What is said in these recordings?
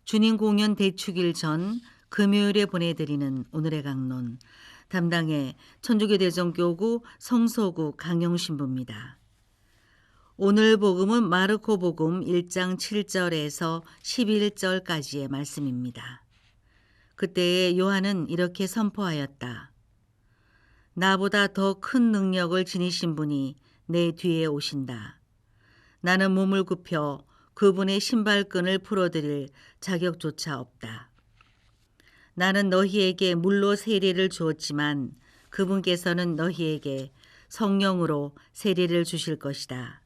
주님 공연 대축일 전 금요일에 보내드리는 오늘의 강론, 담당의 천주교대전교구 성소구 강용신부입니다. 오늘 복음은 마르코 복음 1장 7절에서 11절까지의 말씀입니다. 그때에 요한은 이렇게 선포하였다. 나보다 더 큰 능력을 지니신 분이 내 뒤에 오신다. 나는 몸을 굽혀 그분의 신발끈을 풀어드릴 자격조차 없다. 나는 너희에게 물로 세례를 주었지만 그분께서는 너희에게 성령으로 세례를 주실 것이다.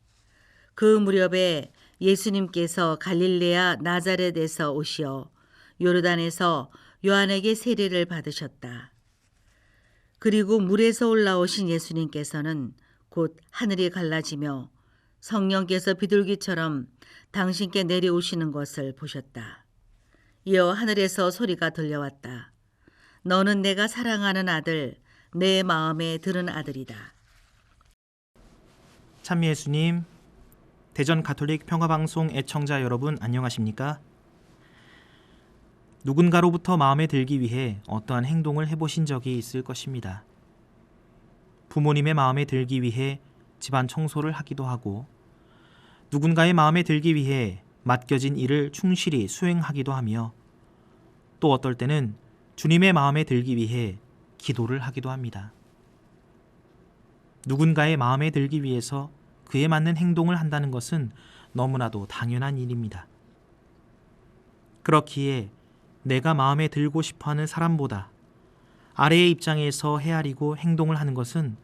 그 무렵에 예수님께서 갈릴레아 나자렛에서 오시어 요르단에서 요한에게 세례를 받으셨다. 그리고 물에서 올라오신 예수님께서는 곧 하늘이 갈라지며 성령께서 비둘기처럼 당신께 내려오시는 것을 보셨다. 이어 하늘에서 소리가 들려왔다. 너는 내가 사랑하는 아들, 내 마음에 드는 아들이다. 참 예수님, 대전 가톨릭 평화방송 애청자 여러분 안녕하십니까? 누군가로부터 마음에 들기 위해 어떠한 행동을 해보신 적이 있을 것입니다. 부모님의 마음에 들기 위해 집안 청소를 하기도 하고, 누군가의 마음에 들기 위해 맡겨진 일을 충실히 수행하기도 하며, 또 어떨 때는 주님의 마음에 들기 위해 기도를 하기도 합니다. 누군가의 마음에 들기 위해서 그에 맞는 행동을 한다는 것은 너무나도 당연한 일입니다. 그렇기에 내가 마음에 들고 싶어하는 사람보다 아래의 입장에서 헤아리고 행동을 하는 것은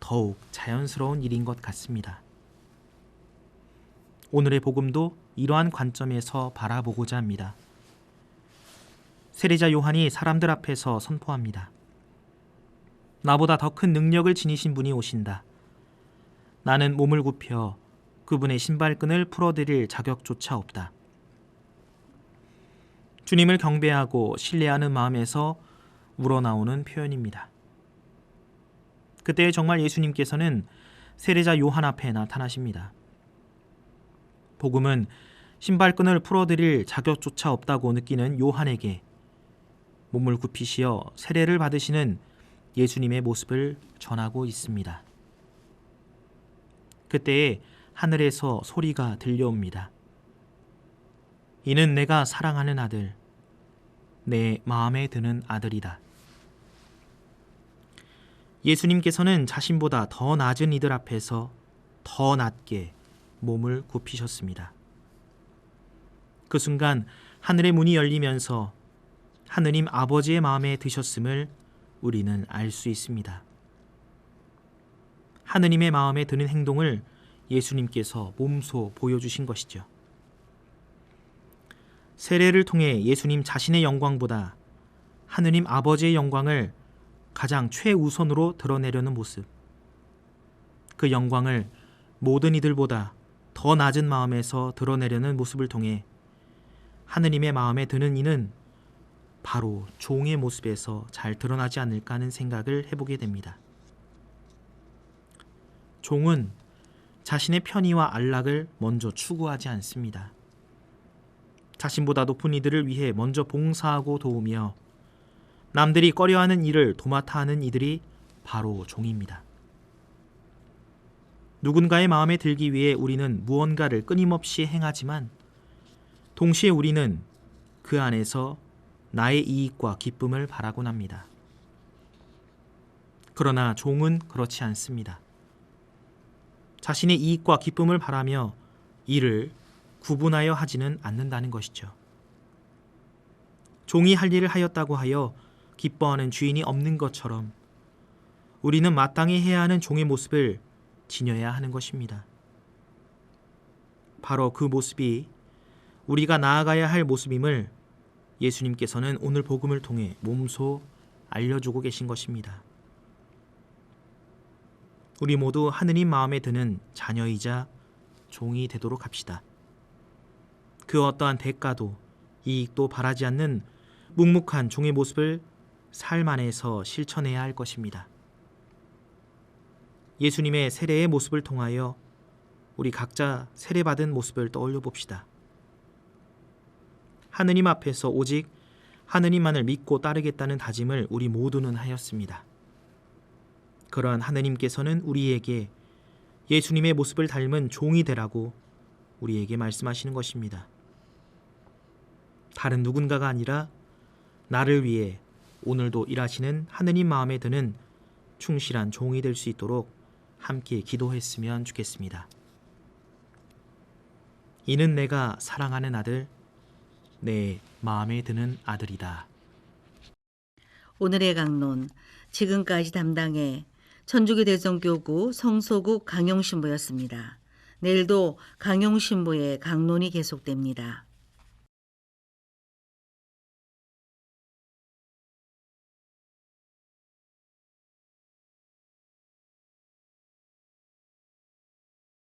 더욱 자연스러운 일인 것 같습니다. 오늘의 복음도 이러한 관점에서 바라보고자 합니다. 세례자 요한이 사람들 앞에서 선포합니다. 나보다 더 큰 능력을 지니신 분이 오신다. 나는 몸을 굽혀 그분의 신발끈을 풀어드릴 자격조차 없다. 주님을 경배하고 신뢰하는 마음에서 우러나오는 표현입니다. 그때 정말 예수님께서는 세례자 요한 앞에 나타나십니다. 복음은 신발끈을 풀어드릴 자격조차 없다고 느끼는 요한에게 몸을 굽히시어 세례를 받으시는 예수님의 모습을 전하고 있습니다. 그때에 하늘에서 소리가 들려옵니다. 이는 내가 사랑하는 아들, 내 마음에 드는 아들이다. 예수님께서는 자신보다 더 낮은 이들 앞에서 더 낮게 몸을 굽히셨습니다. 그 순간 하늘의 문이 열리면서 하느님 아버지의 마음에 드셨음을 우리는 알 수 있습니다. 하느님의 마음에 드는 행동을 예수님께서 몸소 보여주신 것이죠. 세례를 통해 예수님 자신의 영광보다 하느님 아버지의 영광을 가장 최우선으로 드러내려는 모습, 그 영광을 모든 이들보다 더 낮은 마음에서 드러내려는 모습을 통해 하느님의 마음에 드는 이는 바로 종의 모습에서 잘 드러나지 않을까 하는 생각을 해보게 됩니다. 종은 자신의 편의와 안락을 먼저 추구하지 않습니다. 자신보다 높은 이들을 위해 먼저 봉사하고 도우며 남들이 꺼려하는 일을 도맡아 하는 이들이 바로 종입니다. 누군가의 마음에 들기 위해 우리는 무언가를 끊임없이 행하지만 동시에 우리는 그 안에서 나의 이익과 기쁨을 바라곤 합니다. 그러나 종은 그렇지 않습니다. 자신의 이익과 기쁨을 바라며 일을 구분하여 하지는 않는다는 것이죠. 종이 할 일을 하였다고 하여 기뻐하는 주인이 없는 것처럼 우리는 마땅히 해야 하는 종의 모습을 지녀야 하는 것입니다. 바로 그 모습이 우리가 나아가야 할 모습임을 예수님께서는 오늘 복음을 통해 몸소 알려주고 계신 것입니다. 우리 모두 하느님 마음에 드는 자녀이자 종이 되도록 합시다. 그 어떠한 대가도 이익도 바라지 않는 묵묵한 종의 모습을 삶 안에서 실천해야 할 것입니다. 예수님의 세례의 모습을 통하여 우리 각자 세례받은 모습을 떠올려 봅시다. 하느님 앞에서 오직 하느님만을 믿고 따르겠다는 다짐을 우리 모두는 하였습니다. 그러한 하느님께서는 우리에게 예수님의 모습을 닮은 종이 되라고 우리에게 말씀하시는 것입니다. 다른 누군가가 아니라 나를 위해 오늘도 일하시는 하느님 마음에 드는 충실한 종이 될 수 있도록 함께 기도했으면 좋겠습니다. 이는 내가 사랑하는 아들, 내 마음에 드는 아들이다. 오늘의 강론, 지금까지 담당해 천주교 대성교구 성소국 강용신부였습니다. 내일도 강용신부의 강론이 계속됩니다.